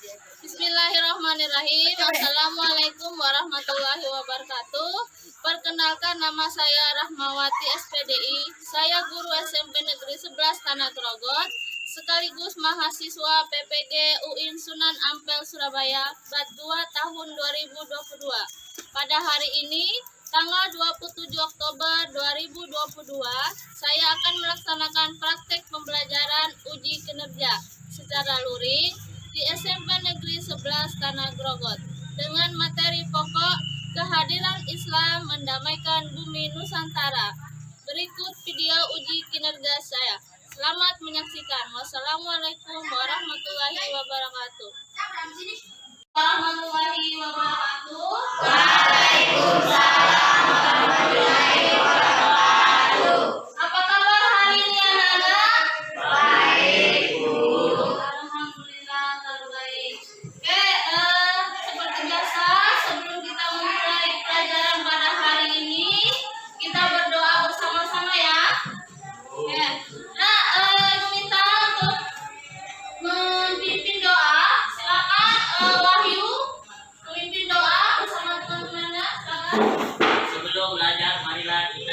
Bismillahirrahmanirrahim. Assalamualaikum warahmatullahi wabarakatuh. Perkenalkan, nama saya Rahmawati SPDI. Saya guru SMP Negeri 11 Tanah Grogot, sekaligus mahasiswa PPG UIN Sunan Ampel Surabaya Bat 2 tahun 2022. Pada hari ini, tanggal 27 Oktober 2022, saya akan melaksanakan praktek pembelajaran uji kinerja secara luring di SMP Negeri 11 Tanah Grogot dengan materi pokok kehadiran Islam mendamaikan bumi Nusantara. Berikut video uji kinerja saya. Selamat menyaksikan. Wassalamualaikum warahmatullahi wabarakatuh. Warahmatullahi wabarakatuh. Waalaikumsalam warahmatullahi wabarakatuh. Apa kabar hari ini, anak-anak? Baik, Bu. Alhamdulillah, terbaik. Oke, seperti biasa, sebelum kita memulai pelajaran pada hari ini, kita berdoa bersama-sama ya. Oke. Nah, Ibu minta untuk memimpin doa. Silakan Wahyu memimpin doa bersama teman-temannya. Silakan. Sebelum belajar, marilah kita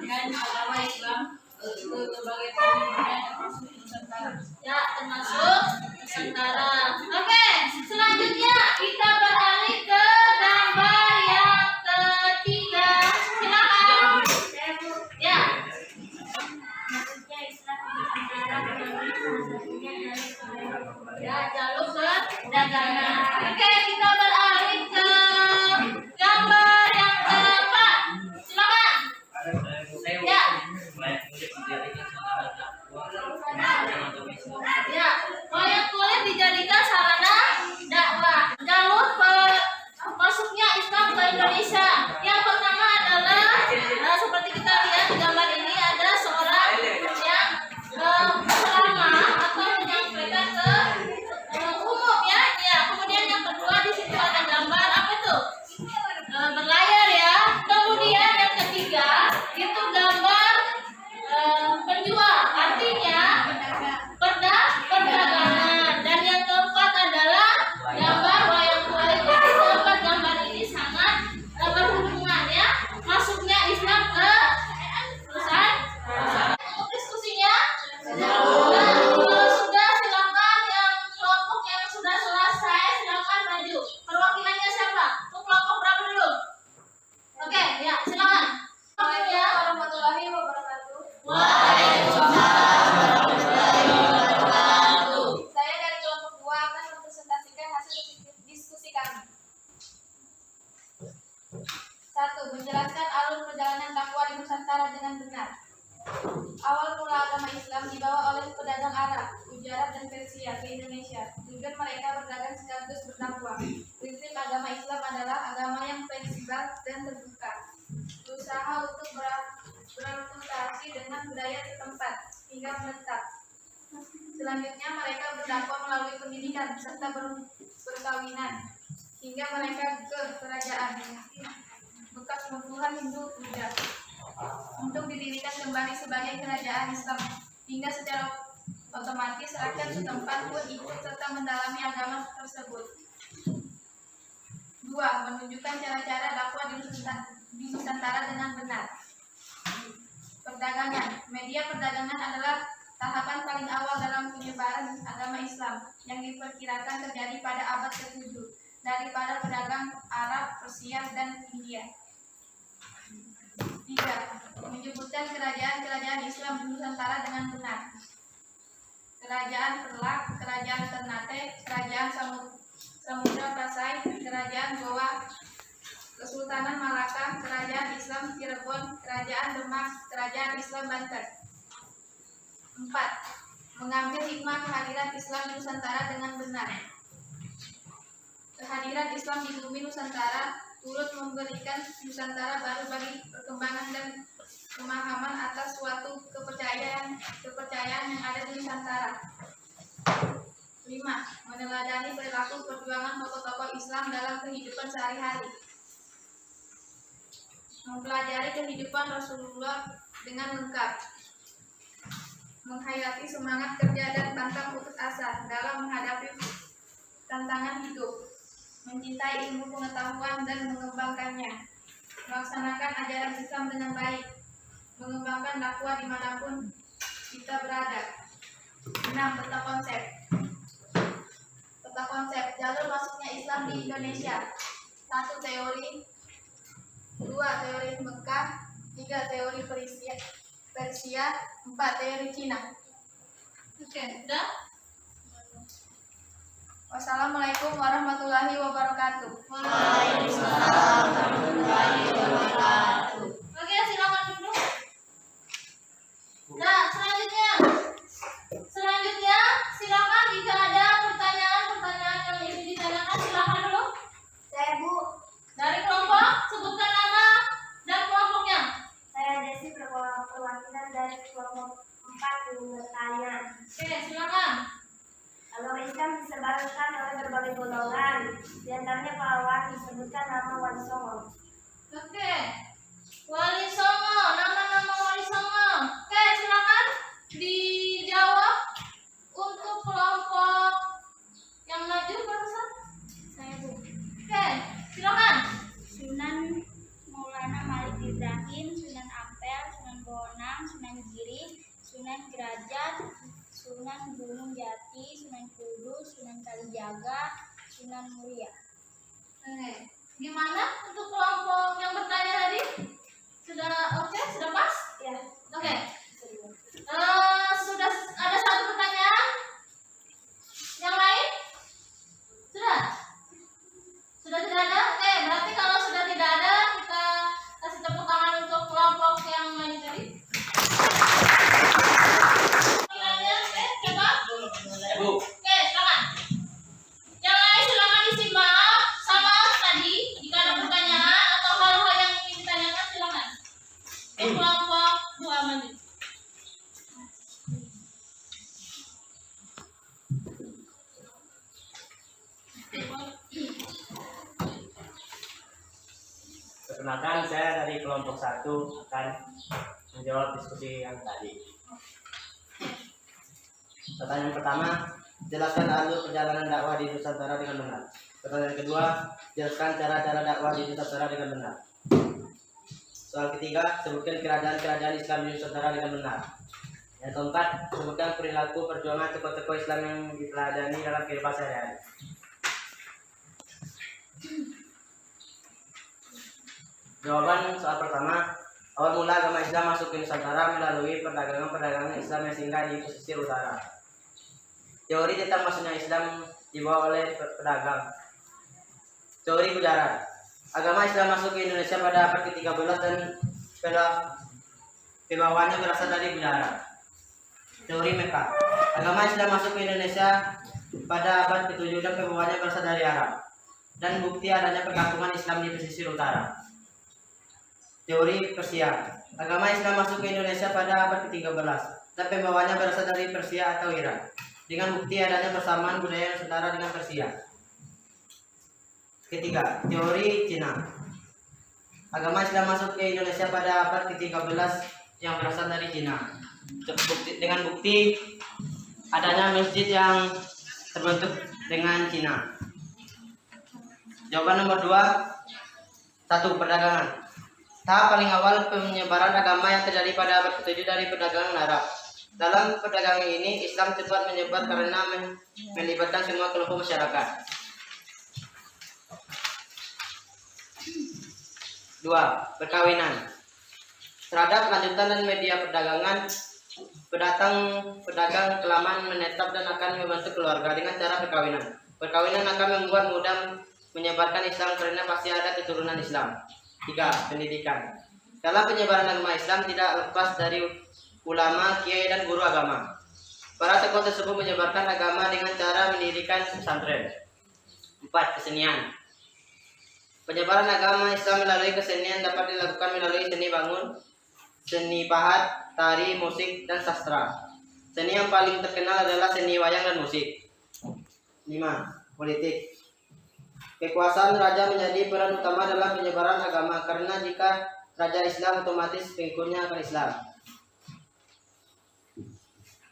dan agama Islam ke berbagai pemimpinan termasuk Nusantara. Ya, termasuk Nusantara. Oke, selanjutnya kita beralih ke gambar yang ketiga. Silakan. Ya. Ya, jalur perdagangan. Oke, kita beralih ke gambar yang keempat. Silakan. Ya. Ya, wayang kulit dijadikan sarana dakwah. Jalur masuknya Islam ke Indonesia. Yang pertama adalah seperti kita lihat di gambar ini ada seorang yang ceramah atau menyampaikan ke umum ya. Ya, kemudian yang kedua di situ ada gambar apa tuh? Berlayar ya. Kemudian yang ketiga itu gambar penjual, artinya perdagangan. Dan yang keempat adalah gambar wayang kulit. Jadi keempat gambar ini sangat berhubungan ya. Masuknya Islam ke Nusantara. Diskusinya sudah, silakan yang kelompok yang sudah selesai silakan maju. Perwakilannya siapa? Untuk kelompok berapa dulu? Oke, ya silakan. Assalamualaikum warahmatullahi wabarakatuh. Waalaikumsalam warahmatullahi wabarakatuh. Saya dari kelompok 2 akan mempresentasikan hasil diskusi kami. 1. Menjelaskan alur perjalanan dakwah di Nusantara dengan benar. Awal mula agama Islam dibawa oleh pedagang Arab, Gujarat dan Persia ke Indonesia. Tujuan mereka berdagang sekaligus berdakwah. Prinsip agama Islam adalah agama yang fleksibel dan terbuka. Berusaha untuk berakulturasi dengan budaya setempat hingga menetap. Selanjutnya mereka berdakwah melalui pendidikan serta perkawinan hingga mereka ke kerajaan bekas munduran Hindu-Buddha untuk didirikan kembali sebagai kerajaan Islam hingga secara otomatis rakyat setempat pun ikut serta mendalami agama tersebut. 2. Menunjukkan cara-cara dakwah di Nusantara dengan benar. Perdagangan. Media perdagangan adalah tahapan paling awal dalam penyebaran agama Islam yang diperkirakan terjadi pada abad ke-7 dari para pedagang Arab, Persia, dan India. 3. Menyebutkan kerajaan-kerajaan Islam di Nusantara dengan benar. Kerajaan Perlak, Kerajaan Ternate, Kerajaan Samudra Pasai, Kerajaan Goa, Kesultanan Malaka, Kerajaan Islam Cirebon, Kerajaan Demak, Kerajaan Islam Banten. 4. Mengambil hikmah kehadiran Islam di Nusantara dengan benar. Kehadiran Islam di bumi Nusantara turut memberikan Nusantara baru bagi perkembangan dan pemahaman atas suatu kepercayaan yang ada di Nusantara. 5. Meneladani perilaku perjuangan tokoh-tokoh Islam dalam kehidupan sehari-hari. Mempelajari kehidupan Rasulullah dengan lengkap. Menghayati semangat kerja dan pantang putus asa dalam menghadapi tantangan hidup. Mencintai ilmu pengetahuan dan mengembangkannya. Melaksanakan ajaran Islam dengan baik. Mengembangkan dakwah dimanapun kita berada. 6. Peta konsep. Peta konsep jalur masuknya Islam di Indonesia. 1. Teori. 2. Teori Mekah. 3. Teori Persia. 4. Teori Cina. Oke, udah? Wassalamualaikum warahmatullahi wabarakatuh. Waalaikumsalam warahmatullahi wabarakatuh. Oke, silakan duduk. Nah, selanjutnya silakan jika ada pertanyaan yang ingin ditanyakan silakan dulu. Saya Bu. Dari kelompok sebutkan nama dan kelompoknya. Saya Desi perwakilan dari kelompok 4 ingin bertanya. Oke, silakan. Agama Islam disebarkan oleh berbagai golongan, di antaranya pahlawan disebutkan nama Wali Songo. Oke, Wali Songo, nama-nama Wali Songo. Oke, silakan dijawab untuk kelompok yang maju barusan. Saya Bu. Oke, silakan. Sunan Maulana Malik Ibrahim, Sunan Ampel, Sunan Sunan Giri, Sunan Derajat, Sunan Gunung Jati, Sunan Kudus, Sunan Kalijaga, Sunan Muria. Gimana untuk kelompok yang bertanya tadi? Sudah oke? Sudah pas? Ya. Oke. Sudah ada satu pertanyaan? Yang lain? Sudah? Sudah tidak ada? Oke, berarti kalau sudah tidak ada, kita kasih tepuk tangan untuk kelompok yang lain tadi. Pertanyaannya, coba. Oke, silakan. Yang lain silakan disimak sama tadi. Jika ada pertanyaan atau hal-hal yang ingin ditanyakan, silakan. Kelompok Bu Amandi. Perkenalkan, saya dari kelompok 1 akan menjawab diskusi yang tadi. Pertanyaan pertama, jelaskan alur perjalanan dakwah di Nusantara dengan benar. Pertanyaan kedua, jelaskan cara-cara dakwah di Nusantara dengan benar. Soal ketiga, sebutkan kerajaan-kerajaan Islam di Nusantara dengan benar. Yang keempat, sebutkan perilaku perjuangan tokoh-tokoh Islam yang diteladani dalam kehidupan sehari-hari. Jawaban soal pertama, awal mula agama Islam masuk ke Nusantara melalui perdagangan Islam yang singgah di pesisir utara. Teori tentang masuknya Islam dibawa oleh pedagang. Teori Gujarat. Agama Islam masuk ke Indonesia pada abad ke-13 dan pembawanya berasal dari Gujarat. Teori Mekah. Agama Islam masuk ke Indonesia pada abad ke-7 dan pembawanya berasal dari Arab. Dan bukti adanya perkampungan Islam di pesisir utara. Teori Persia. Agama Islam masuk ke Indonesia pada abad ke-13 dan pembawanya berasal dari Persia atau Iran. Dengan bukti adanya persamaan budaya yang setara dengan Persia. Ketiga, teori Cina. Agama Islam masuk ke Indonesia pada abad ke-13 yang berasal dari Cina. Dengan bukti adanya masjid yang terbentuk dengan Cina. Jawaban nomor 2. 1. Perdagangan. Tahap paling awal penyebaran agama yang terjadi pada abad ke-7 dari perdagangan Arab. Dalam perdagangan ini, Islam cepat menyebar karena melibatkan semua kelompok masyarakat. 2. Perkawinan. Terhadap lanjutan dan media perdagangan, pedagang kelaman menetap dan akan membentuk keluarga dengan cara perkawinan. Perkawinan akan membuat mudah menyebarkan Islam karena pasti ada keturunan Islam. 3. Pendidikan. Dalam penyebaran agama Islam tidak lepas dari ulama, kiai, dan guru agama. Para tokoh tersebut menyebarkan agama dengan cara mendirikan pesantren. 4. Kesenian. Penyebaran agama Islam melalui kesenian dapat dilakukan melalui seni bangun, seni pahat, tari, musik, dan sastra. Seni yang paling terkenal adalah seni wayang dan musik. 5. Politik. Kekuasaan raja menjadi peran utama dalam penyebaran agama karena jika raja Islam otomatis pengikutnya akan Islam.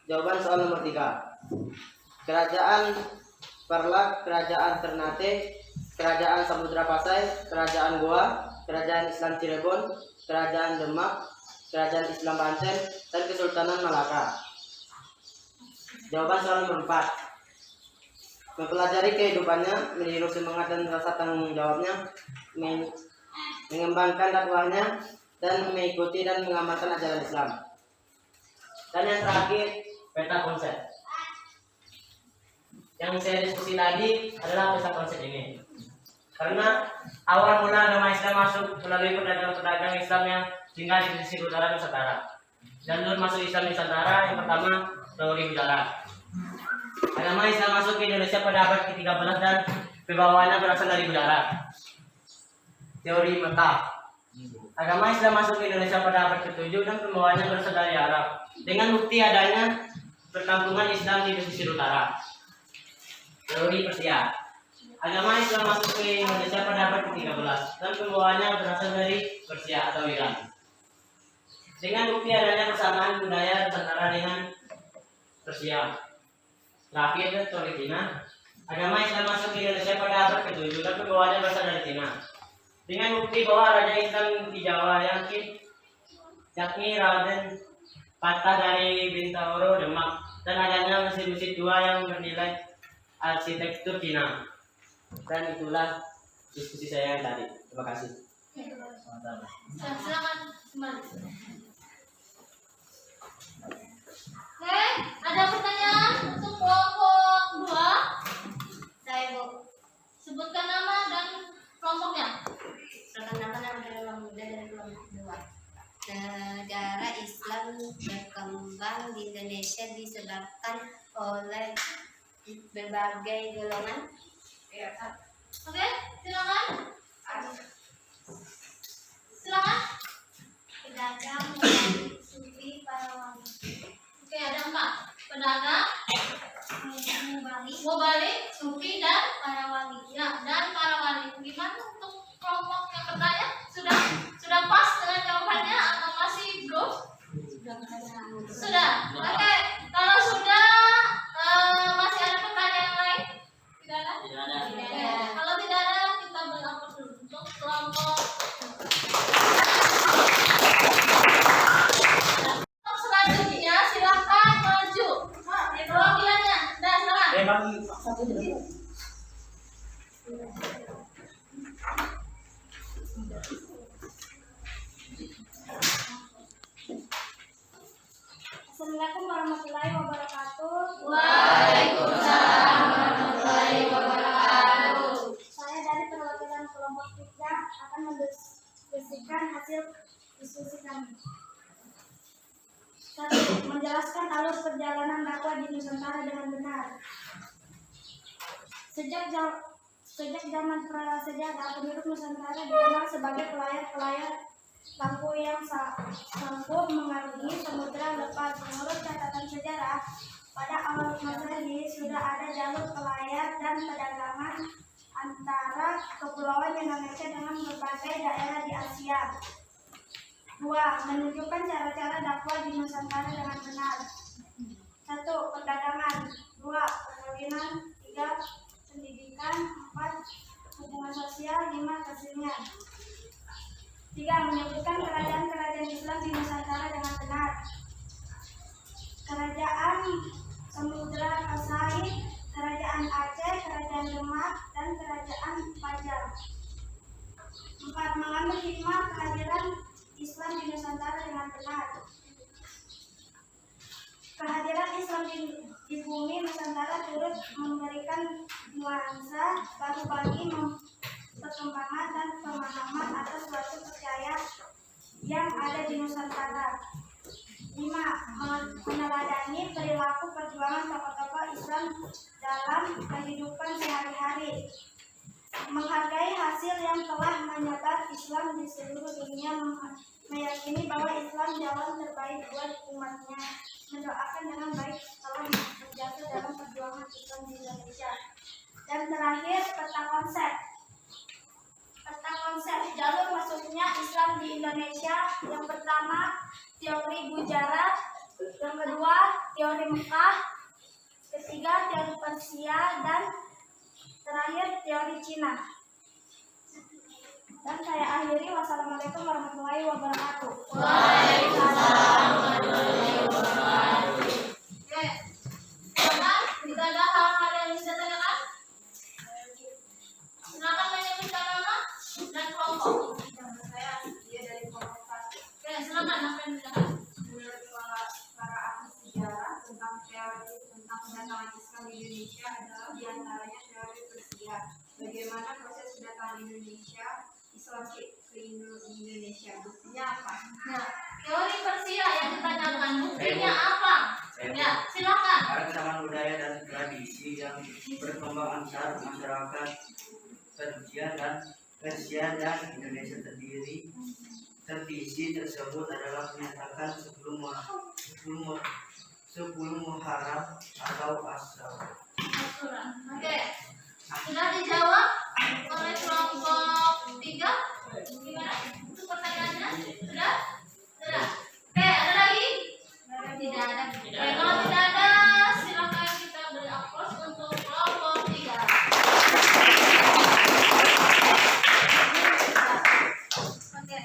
Jawaban soal nomor 3. Kerajaan Parlak, Kerajaan Ternate, Kerajaan Samudra Pasai, Kerajaan Goa, Kerajaan Islam Cirebon, Kerajaan Demak, Kerajaan Islam Banten, dan Kesultanan Malaka. Jawaban soal nomor 4. Mempelajari kehidupannya, meniru semangat dan rasa tanggung jawabnya, mengembangkan dakwahnya, dan mengikuti dan mengamalkan ajaran Islam. Dan yang terakhir, peta konsep. Yang saya diskusi tadi adalah peta konsep ini. Karena awal mula agama Islam masuk melalui pedagang-pedagang Islam yang tinggal di pesisir utara Nusantara. Jalur masuk Islam di Nusantara yang pertama, teori Gujarat. Agama Islam masuk ke Indonesia pada abad ke-13 dan pembawanya berasal dari Gujarat. Teori Mekah. Agama Islam masuk ke Indonesia pada abad ke-7 dan pembawanya berasal dari Arab. Dengan bukti adanya perkampungan Islam di pesisir utara. Teori Persia. Agama Islam masuk ke Indonesia pada abad ke-13 dan pembawanya berasal dari Persia atau Iran. Dengan bukti adanya persamaan budaya Nusantara dengan Persia. Terakhir, teori Cina. Agama Islam masuk ke Indonesia pada abad ke-7 dan pembawanya berasal dari Cina. Dengan bukti bahwa raja Islam di Jawa yakni Raden patah dari Bintaro, Demak, dan adanya mesin-mesin dua yang bernilai arsitektur Cina. Dan itulah diskusi saya yang tadi. Terima kasih. Silakan kembali. Oke, ada pertanyaan untuk kelompok 2? Saya Bu. Sebutkan nama dan kelompoknya. Perkenalkan nama Dewa Muda dari kelompok 2. Negara Islam berkembang di Indonesia disebabkan oleh berbagai golongan. Oke, silakan. Silakan. Pedagang, mubalik, sufi, para wali. Oke, ada 4. Pedagang, mubalik, sufi, dan Para wali. ya, dan para wali. Gimana untuk kelompok yang bertanya? Sudah pas dengan jawabannya atau masih belum? Sudah. Oke, kalau sudah masih ada pertanyaan lain? Tidak ada? Tidak ada. Oke, kalau tidak ada kita berakhir dulu untuk kelompok. Untuk selanjutnya silahkan maju. Perwakilannya, nah silakan. Assalamualaikum warahmatullahi wabarakatuh. Waalaikumsalam warahmatullahi wabarakatuh. Saya dari perwakilan kelompok 3 akan mendiskusikan hasil diskusi kami. 1. Menjelaskan alur perjalanan dakwah di Nusantara dengan benar. Sejak zaman prasejarah, penduduk Nusantara dikenal sebagai pelayar-pelayar lampu yang sanggup mengarungi samudera lepas. Menurut catatan sejarah, pada awal Masehi sudah ada jalur pelayar dan perdagangan antara kepulauan Indonesia dengan berbagai daerah di Asia. 2. Menunjukkan cara-cara dakwah di Nusantara dengan benar. 1. Perdagangan. 2. Perkawinan. 3. Pendidikan. 4. Hubungan sosial. 5. Kesenian. 3. Menyebutkan kerajaan-kerajaan Islam di Nusantara dengan benar. Kerajaan Samudra Kasai, Kerajaan Aceh, Kerajaan Demak, dan Kerajaan Pajar. 4. Mengambil hikmah kehadiran Islam di Nusantara dengan benar. Kehadiran Islam di bumi Nusantara turut memberikan nuansa baru bagi perkembangan dan pemahaman atas suatu percaya yang ada di Nusantara. 5. Meneladani perilaku perjuangan tokoh-tokoh Islam dalam kehidupan sehari-hari. Menghargai hasil yang telah menyebar Islam di seluruh dunia, meyakini bahwa Islam jalan terbaik buat umatnya, mendoakan dengan baik telah berjasa dalam perjuangan Islam di Indonesia. Dan terakhir, peta konsep. Peta konsep jalur masuknya Islam di Indonesia. Yang pertama, teori Gujarat. Yang kedua, teori Mekah. Ketiga, teori Persia. Dan terakhir, teori Cina. Dan saya akhiri. Wassalamualaikum warahmatullahi wabarakatuh. Waalaikumsalam warahmatullahi wabarakatuh. Oke, silakan. Tidak ada hal-hal yang bisa ditanyakan? Silakan menyebutkan nama dan kelompok. Saya dia dari kelompok 1. Oke, silakan apa yang ditanyakan? Menurut para ahli sejarah tentang teori tentang kedatangan Islam di Indonesia adalah diantaranya teori Persia. Bagaimana proses kedatangan Indonesia Islam ke Indonesia? Buktinya apa? Nah, teori Persia yang ditanyakan buktinya apa? Ya, silakan. Keragaman budaya dan tradisi yang berkembang antar masyarakat Persia dan Indonesia terdiri. Tradisi tersebut adalah menyatakan sebelum Muharram atau Asar. Oke, sudah dijawab oleh kelompok 3. Gimana? Itu pertanyaannya? Sudah? Sudah. Oke, ada lagi? Tidak ada. Oke, kalau tidak ada, silakan kita beri aplaus untuk kelompok 3. Oke.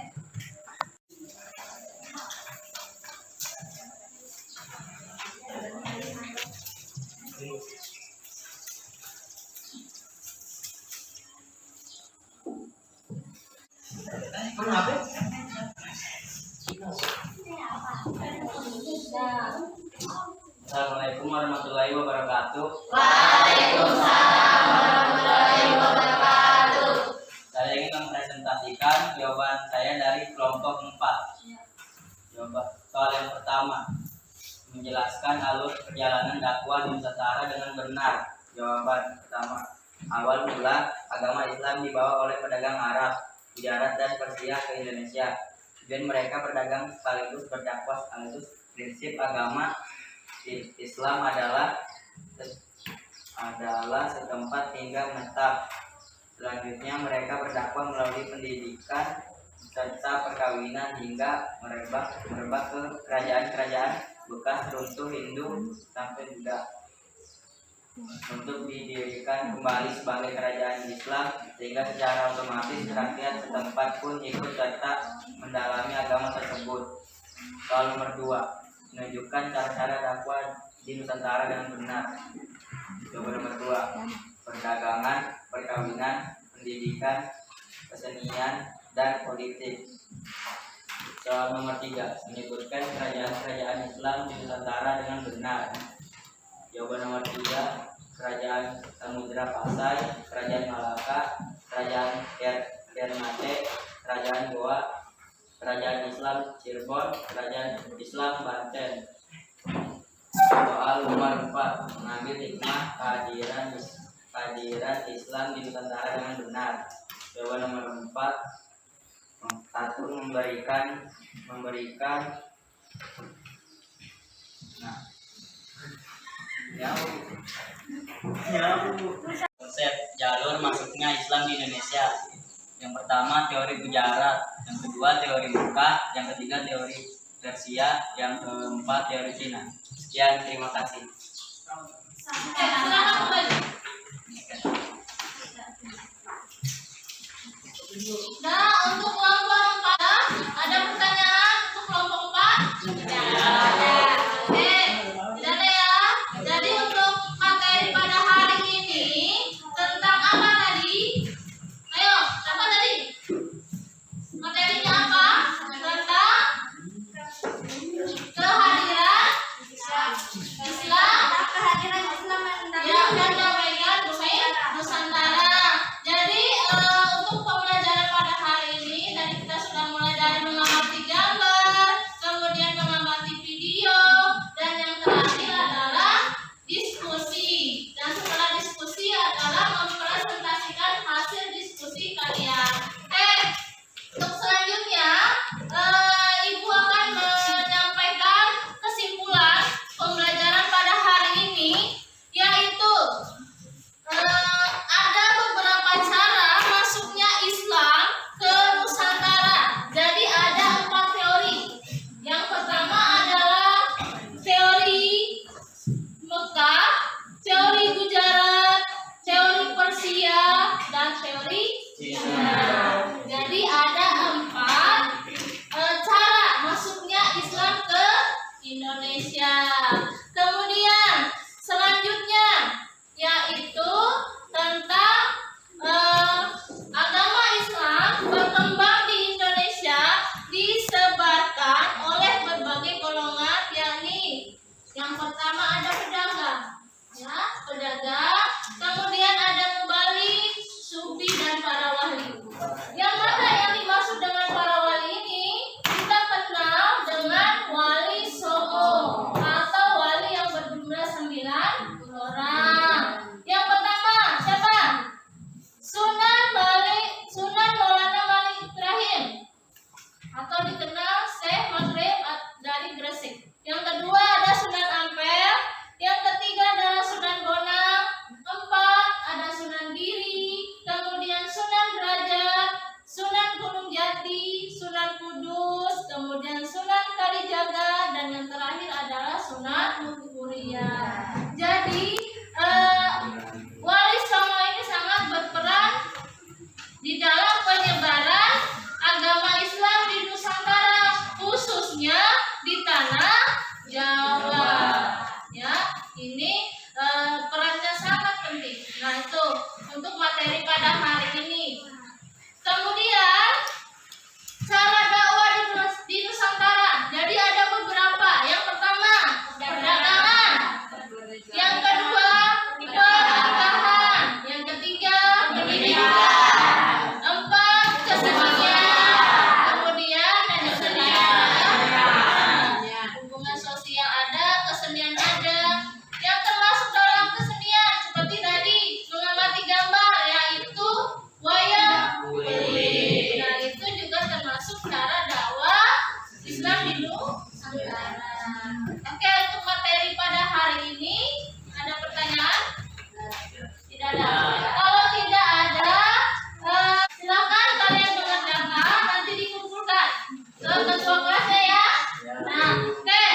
Assalamualaikum warahmatullahi wabarakatuh. Waalaikumsalam warahmatullahi wabarakatuh. Saya ingin mempresentasikan jawaban saya dari kelompok 4. Jawaban soal yang pertama, menjelaskan alur perjalanan dakwah di Nusantara dengan benar. Jawaban pertama, awal mula agama Islam dibawa oleh pedagang Arab, Gujarat dan Persia ke Indonesia. Tujuan mereka berdagang sekaligus berdakwah sekaligus. Prinsip agama Islam adalah setempat hingga menetap. Selanjutnya mereka berdakwah melalui pendidikan serta perkawinan hingga merebak ke kerajaan-kerajaan bekas runtuh Hindu sampai Buddha untuk didirikan kembali sebagai kerajaan Islam, sehingga secara otomatis rakyat setempat pun ikut serta mendalami agama tersebut. Soal nomor 2, menunjukkan cara-cara dakwah di Nusantara dengan benar. Jawaban nomor 2, perdagangan, perkawinan, pendidikan, kesenian, dan politik. Soal nomor 3, menyebutkan kerajaan-kerajaan Islam di Nusantara dengan benar. Jawaban nomor 3, kerajaan Samudra Pasai, kerajaan Malaka, kerajaan Ternate, kerajaan Goa, kerajaan Islam Cirebon, kerajaan Islam Banten. Soal nomor 4, mengambil hikmah kehadiran Islam di Nusantara dengan benar. Jawaban nomor 4, 1, memberikan konsep jalur masuknya Islam di Indonesia. Yang pertama teori Gujarat, yang kedua teori Mekah, yang ketiga teori Persia, yang keempat teori Cina. Sekian, terima kasih. Nah, untuk kelompok 4 ada pertanyaan untuk kelompok 4? Oke, tidak ada ya. Jadi untuk materi pada hari ini tentang apa tadi? Ayo, apa tadi? Materinya apa? Tentang kehadiran Islam. Kehadiran Islam Ya, dan kebaikan bumi Nusantara. Jadi untuk pembelajaran pada hari ini tadi kita sudah mulai dari mengamati gambar, kemudian mengamati video, dan yang terakhir adalah diskusi. Dan setelah diskusi adalah mempresentasikan hasil diskusi kalian. Untuk selanjutnya Ibu akan menyampaikan kesimpulan pembelajaran pada hari ini, yaitu ada beberapa cara masuknya Islam ke Nusantara. Jadi ada 4 teori. Yang pertama adalah teori Mekah, teori Gujarat, teori Persia, dan teori Cina. Jadi ada 4 cara masuknya Islam ke Indonesia. Kemudian selanjutnya yaitu tentang agama Islam berkembang di Indonesia disebarkan oleh berbagai golongan, yakni yang pertama ada pedagang, ya, pedagang, kemudian ada mubalik, sufi, dan para wali. Yang mana yang dimaksud dengan para wali ini? Kita kenal dengan wali Songo atau wali yang berjumlah 9 orang. Yang pertama siapa? Sunan Maulana Malik Ibrahim atau dikenal Syekh Maghrib dari Gresik. Yang kedua ada Sunan Ampel. Yang ketiga adalah Sunan Bonang. 4 ada Sunan Giri, kemudian Sunan Derajat, Sunan Gunung Jati, Sunan Kudus, kemudian Sunan Kalijaga, dan yang terakhir adalah Sunan Muria. Jadi Wali Songo ini sangat berperan di dalam penyebaran agama Islam di Nusantara, khususnya di tanah Jawa. Ya, ini perannya sangat penting. Nah, itu untuk materi pada hari ini. Kemudian cara dakwah di Nusantara. Jadi ada beberapa Oke, untuk materi pada hari ini ada pertanyaan? Tidak ada. Kalau tidak ada, silakan kalian mengerjakan, nanti dikumpulkan ke ketua kelasnya ya. Nah, oke.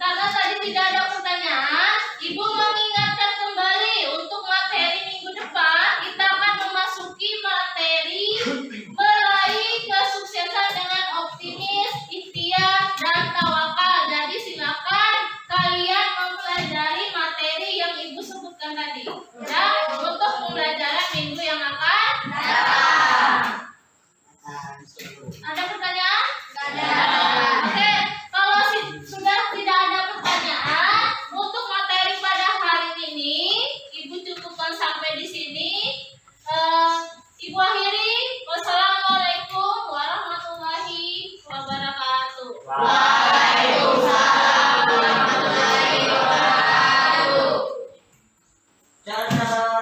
Karena tadi tidak ada pertanyaan, Ibu mengingatkan kembali untuk materi minggu depan kita akan memasuki materi meraih kesuksesan dengan optimis, ikhtiar, dan tawakal. Jadi silakan kalian mempelajari materi yang Ibu sebutkan tadi. Ya, untuk pembelajaran minggu yang akan datang. Ada pertanyaan? Ada. Oke, kalau sudah tidak ada pertanyaan untuk materi pada hari ini, Ibu cukupkan sampai di sini. Ibu akhiri. Wassalamualaikum warahmatullahi wabarakatuh. Waalaikumsalam warahmatullahi wabarakatuh. Cara